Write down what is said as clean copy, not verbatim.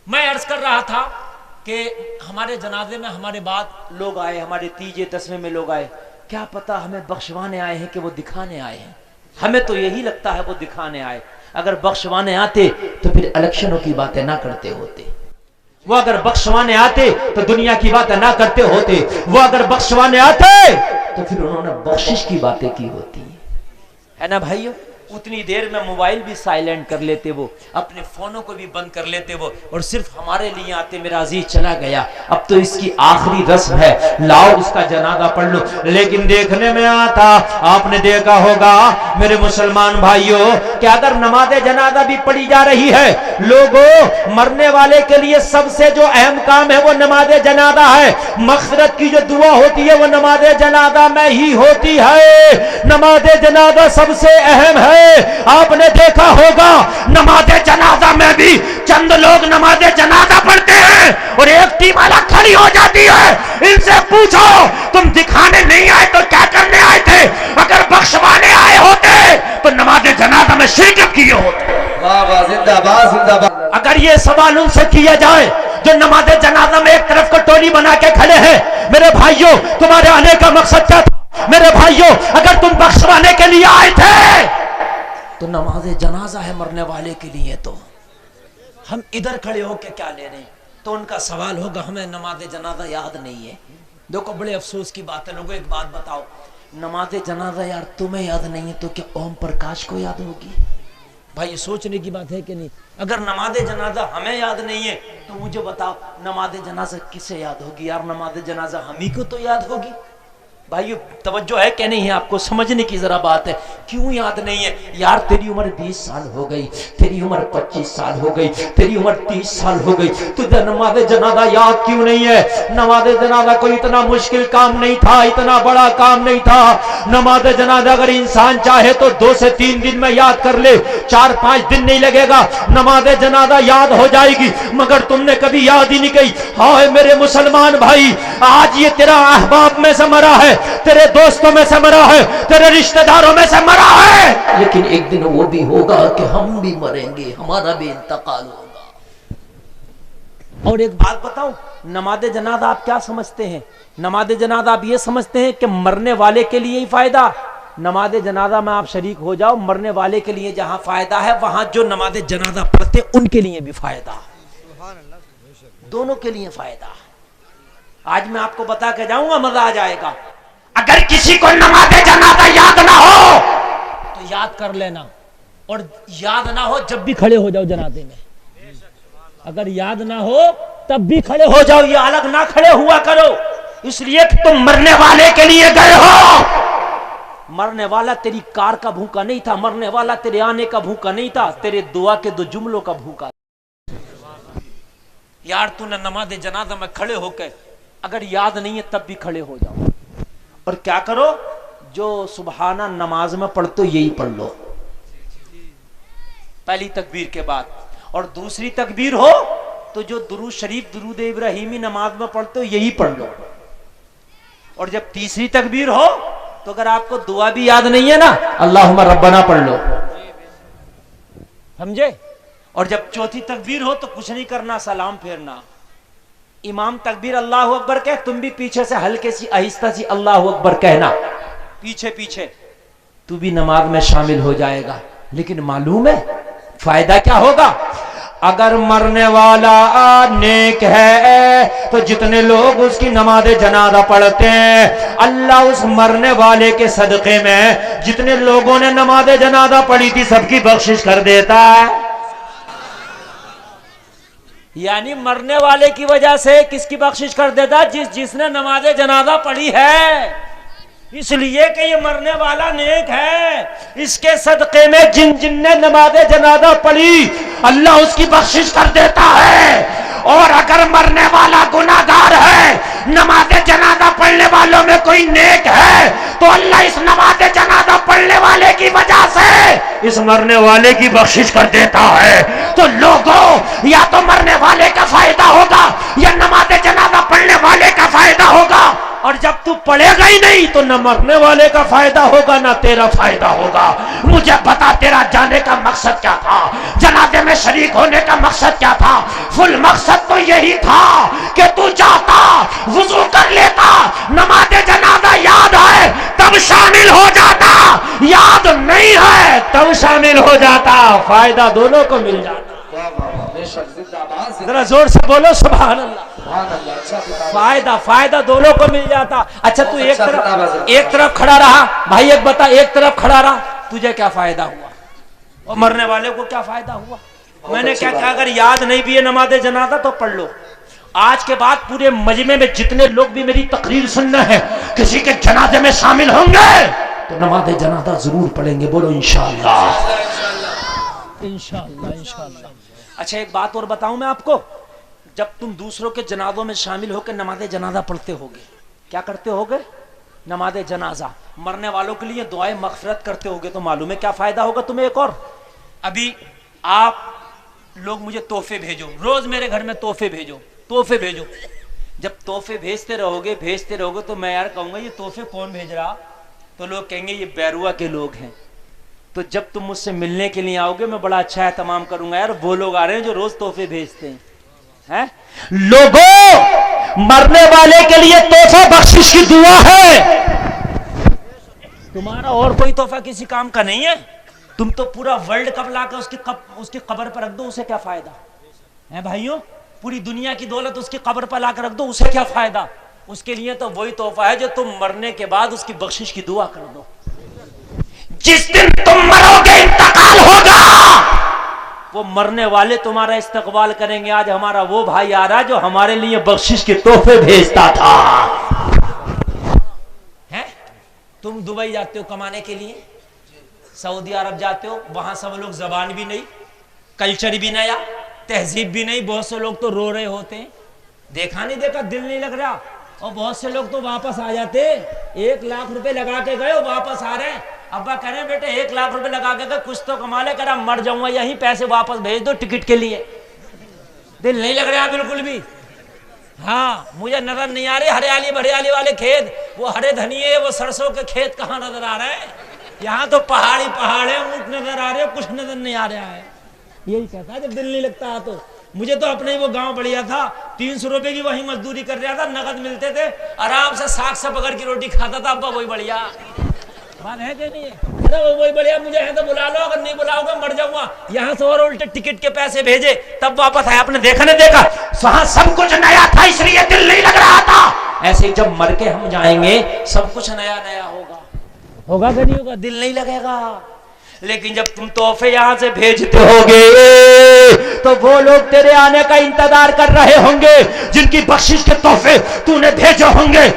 میں عرض کر رہا تھا کہ ہمارے جنازے میں ہمارے بعد لوگ آئے، ہمارے تیجے تسمے میں لوگ آئے، کیا پتا ہمیں بخشوانے آئے ہیں کہ وہ دکھانے آئے ہیں، ہمیں تو یہی لگتا ہے وہ دکھانے آئے۔ اگر بخشوانے آتے تو پھر الیکشنوں کی باتیں نہ کرتے ہوتے، وہ اگر بخشوانے آتے تو دنیا کی باتیں نہ کرتے ہوتے، وہ اگر بخشوانے آتے تو پھر انہوں نے بخشش کی باتیں کی ہوتی ہے نا بھائیو۔ اتنی دیر میں موبائل بھی سائلنٹ کر لیتے وہ، اپنے فونوں کو بھی بند کر لیتے وہ، اور صرف ہمارے لیے آتے، میرا عزیز چلا گیا، اب تو اس کی آخری رسم ہے، لاؤ اس کا جنازہ پڑھ لو۔ لیکن دیکھنے میں آتا، آپ نے دیکھا ہوگا میرے مسلمان بھائیوں کہ اگر نماز جنازہ بھی پڑھی جا رہی ہے، لوگوں مرنے والے کے لیے سب سے جو اہم کام ہے وہ نماز جنازہ ہے، مغفرت کی جو دعا ہوتی ہے وہ نماز جنازہ میں ہی ہوتی ہے، نماز جنازہ سب سے اہم ہے۔ آپ نے دیکھا ہوگا نماز جنازہ میں بھی چند لوگ نماز جنازہ پڑھتے ہیں اور ایک ٹیم الگ کھڑی ہو جاتی ہے، ان سے پوچھو تم دکھانے نہیں آئے تو کیا کرنے آئے تھے؟ اگر بخشوانے آئے ہوتے تو نماز جنازہ میں شرکت کیے ہوتے۔ زندہ باد زندہ باد۔ اگر یہ سوال ان سے کیا جائے جو نماز جنازہ میں ایک طرف کو ٹولی بنا کے کھڑے ہیں، میرے بھائیوں تمہارے آنے کا مقصد کیا تھا؟ میرے بھائیوں اگر تم بخشوانے کے لیے آئے تھے تو نماز جنازہ ہے مرنے والے کے لیے، تو ہم ادھر کھڑے ہو کے کیا لے رہے ہیں؟ تو ان کا سوال ہوگا ہمیں نماز جنازہ یاد نہیں ہے۔ دیکھو بڑے افسوس کی بات ہے لوگوں، ایک بات بتاؤ، نماز جنازہ یار تمہیں یاد نہیں ہے تو کیا اوم پرکاش کو یاد ہوگی؟ بھائی یہ سوچنے کی بات ہے کہ نہیں؟ اگر نماز جنازہ ہمیں یاد نہیں ہے تو مجھے بتاؤ نماز جنازہ کسے یاد ہوگی؟ یار نماز جنازہ ہم ہی کو تو یاد ہوگی۔ بھائیو توجہ ہے کہ نہیں ہے؟ آپ کو سمجھنے کی ذرا بات ہے، کیوں یاد نہیں ہے؟ یار تیری عمر 20 سال ہو گئی، تیری عمر 25 سال ہو گئی، تیری عمر 30 سال ہو گئی، تجھے نماز جنازہ یاد کیوں نہیں ہے؟ نماز جنازہ کوئی اتنا مشکل کام نہیں تھا، اتنا بڑا کام نہیں تھا۔ نماز جنازہ اگر انسان چاہے تو 2 سے 3 دن میں یاد کر لے، 4-5 دن نہیں لگے گا، نماز جنازہ یاد ہو جائے گی، مگر تم نے کبھی یاد ہی نہیں کی۔ ہائے میرے مسلمان بھائی، آج یہ تیرا احباب میں سے مرا ہے، تیرے دوستوں میں سے مرا ہے، تیرے رشتہ داروں میں سے مرا ہے، لیکن ایک دن وہ بھی ہوگا کہ ہم بھی مریں گے، ہمارا بھی انتقال ہوگا۔ اور ایک بات بتاؤں، نماز جنازہ آپ کیا سمجھتے ہیں؟ نماز جنازہ آپ یہ سمجھتے ہیں کہ مرنے والے کے لیے ہی فائدہ؟ نماز جنازہ میں آپ شریک ہو جاؤ، مرنے والے کے لیے جہاں فائدہ ہے وہاں جو نماز جنازہ پڑھتے ان کے لیے بھی فائدہ ہے، دونوں کے لیے فائدہ۔ آج میں آپ کو بتا کے جاؤں گا، مزہ آ جائے گا۔ اگر کسی کو نماز جنازہ یاد نہ ہو تو یاد کر لینا، اور یاد نہ ہو جب بھی کھڑے ہو جاؤ جنازے میں، اگر یاد نہ ہو تب بھی کھڑے ہو جاؤ، یہ الگ نہ کھڑے ہوا کرو، اس لیے کہ تم مرنے والے کے لیے گئے ہو۔ مرنے والا تیری کار کا بھوکا نہیں تھا، مرنے والا تیرے آنے کا بھوکا نہیں تھا، تیرے دعا کے 2 جملوں کا بھوکا۔ یار تو نے نماز جنازہ میں کھڑے ہو کے اگر یاد نہیں ہے تب بھی کھڑے ہو جاؤ، اور کیا کرو؟ جو سبحانہ نماز میں پڑھتے یہی پڑھ لو پہلی تکبیر کے بعد، اور دوسری تکبیر ہو تو جو درود شریف درود ابراہیمی نماز میں پڑھتے یہی پڑھ لو، اور جب تیسری تکبیر ہو تو اگر آپ کو دعا بھی یاد نہیں ہے نا اللہم ربنا پڑھ لو، سمجھے؟ اور جب چوتھی تکبیر ہو تو کچھ نہیں کرنا، سلام پھیرنا، امام تکبیر اللہ اکبر کہے، تم بھی پیچھے سے ہلکے سی آہستہ سی اللہ اکبر کہنا، پیچھے پیچھے، تو بھی نماز میں شامل ہو جائے گا۔ لیکن معلوم ہے فائدہ کیا ہوگا؟ اگر مرنے والا نیک ہے تو جتنے لوگ اس کی نماز جنازہ پڑھتے ہیں، اللہ اس مرنے والے کے صدقے میں جتنے لوگوں نے نماز جنازہ پڑھی تھی سب کی بخشش کر دیتا ہے۔ یعنی مرنے والے کی وجہ سے کس کی بخشش کر دیتا؟ جس نے نماز جنازہ پڑھی ہے، اس لیے کہ یہ مرنے والا نیک ہے، اس کے صدقے میں جن نے نماز جنازہ پڑھی اللہ اس کی بخشش کر دیتا ہے۔ اور اگر مرنے والا گناہگار ہے، نماز جنازہ پڑھنے والوں میں کوئی نیک ہے تو اللہ اس نماز جنازہ پڑھنے والے کی وجہ سے اس مرنے والے کی بخشش کر دیتا ہے۔ تو لوگوں یا تو مرنے والے کا فائدہ ہوگا یا نماز جنازہ پڑھنے والے کا فائدہ ہوگا، اور جب تو پڑھے گا ہی نہیں تو نہ مرنے والے کا فائدہ ہوگا نہ تیرا فائدہ ہوگا۔ مجھے بتا تیرا جانے کا مقصد کیا تھا؟ جنازے میں شریک ہونے کا مقصد کیا تھا؟ فل مقصد ہو جاتا، فائدہ دونوں کو مل جاتا. واہ واہ واہ، بے شک زندہ باد ذرا زور سے بولو سبحان اللہ. سبحان اللہ. اچھا خطاب. فائدہ دونوں کو مل جاتا. اچھا تو ایک طرف کھڑا رہا بھائی، ایک بتا، ایک طرف کھڑا رہا تجھے کیا فائدہ ہوا اور مرنے والے کو کیا فائدہ ہوا؟ میں نے کیا کہا، اگر یاد نہیں بھی ہے نماز جنازہ تو پڑھ لو. آج کے بعد پورے مجمع میں جتنے لوگ بھی میری تقریر سننا ہے، کسی کے جنازے میں شامل ہوں گے تو نماز جنازہ ضرور پڑھیں گے. بولو انشاءاللہ. انشاءاللہ. اچھا ایک بات اور بتاؤں میں آپ کو، جب تم دوسروں کے جنازوں میں شامل ہو کے نماز جنازہ پڑھتے ہوگے، کیا کرتے ہوگے؟ نماز جنازہ مرنے والوں کے لیے دعائیں مغفرت کرتے ہوگے، تو معلوم ہے کیا فائدہ ہوگا تمہیں. ایک اور، ابھی آپ لوگ مجھے تحفے بھیجو، روز میرے گھر میں تحفے بھیجو. جب تحفے بھیجتے رہو گے تو میں یار کہوں گا یہ تحفے کون بھیج رہا، تو لوگ کہیں گے یہ بیروا کے لوگ ہیں. تو جب تم مجھ سے ملنے کے لیے آؤ گے میں بڑا اچھا اہتمام کروں گا، یار وہ لوگ آ رہے ہیں جو روز تحفے بھیجتے ہیں. لوگوں، مرنے والے کے لیے تحفہ بخشش کی دعا ہے، تمہارا اور کوئی تحفہ کسی کام کا نہیں ہے. تم تو پورا ورلڈ کپ لا کے اس کی قبر پر رکھ دو، اسے کیا فائدہ ہے بھائیوں؟ پوری دنیا کی دولت اس کی قبر پر لا کر رکھ دو، اسے کیا فائدہ؟ اس کے لیے تو وہی تحفہ ہے جو تم مرنے کے بعد اس کی بخشش کی دعا کر دو. جس دن تم مرو گے انتقال ہوگا، وہ مرنے والے تمہارا استقبال کریں گے. آج ہمارا وہ بھائی آ رہا جو ہمارے لیے بخشش کے تحفے بھیجتا تھا. تم دبئی جاتے ہو کمانے کے لیے، سعودی عرب جاتے ہو، وہاں سب لوگ زبان بھی نہیں، کلچر بھی نیا، تہذیب بھی نہیں. بہت سے لوگ تو رو رہے ہوتے ہیں، دیکھا نہیں دیکھا دل نہیں لگ رہا. اور بہت سے لوگ تو واپس آ جاتے، 1 لاکھ روپے لگا کے گئے واپس آ رہے ہیں. ابا کہہ رہے ہیں بیٹے 1 لاکھ روپے لگا کے گئے، کچھ تو کما لے. کہہ رہا مر جاؤں گا یہیں، پیسے واپس بھیج دو ٹکٹ کے لیے. دل نہیں لگ رہا بالکل بھی. ہاں مجھے نظر نہیں آ رہے ہریالی والے کھیت، وہ ہرے دھنیے وہ سرسوں کے کھیت کہاں نظر آ رہے ہیں؟ یہاں تو پہاڑ ہے، اونٹ نظر آ رہے ہیں، کچھ نظر نہیں آ رہا ہے. یہی کہتا ہے جب دل نہیں لگتا. تو مجھے تو اپنے ہی وہ گاؤں بڑھیا تھا، 300 روپے کی وہی مزدوری کر رہا تھا، نقد ملتے تھے، آرام سے ساگ سے بغیر کی روٹی کھاتا تھا. ابا وہی بڑھیا بات ہے کہ نہیں ہے؟ ارے وہی بڑھیا، مجھے ہے تو بلا لو، اگر نہیں بلاؤ گے مر جاؤں گا. یہاں سے اور الٹے ٹکٹ کے پیسے بھیجے تب واپس آیا. آپ نے دیکھا نہیں دیکھا، وہاں سب کچھ نیا تھا اس لیے دل نہیں لگ رہا تھا. ایسے ہی جب مر کے ہم جائیں گے سب کچھ نیا ہوگا کہ نہیں ہوگا؟ دل نہیں لگے گا. لیکن جب تم تحفے یہاں سے بھیجتے ہوگے تو وہ لوگ تیرے آنے کا انتظار کر رہے ہوں گے جن کی بخشش کے تحفے تو نے بھیجے ہوں گے.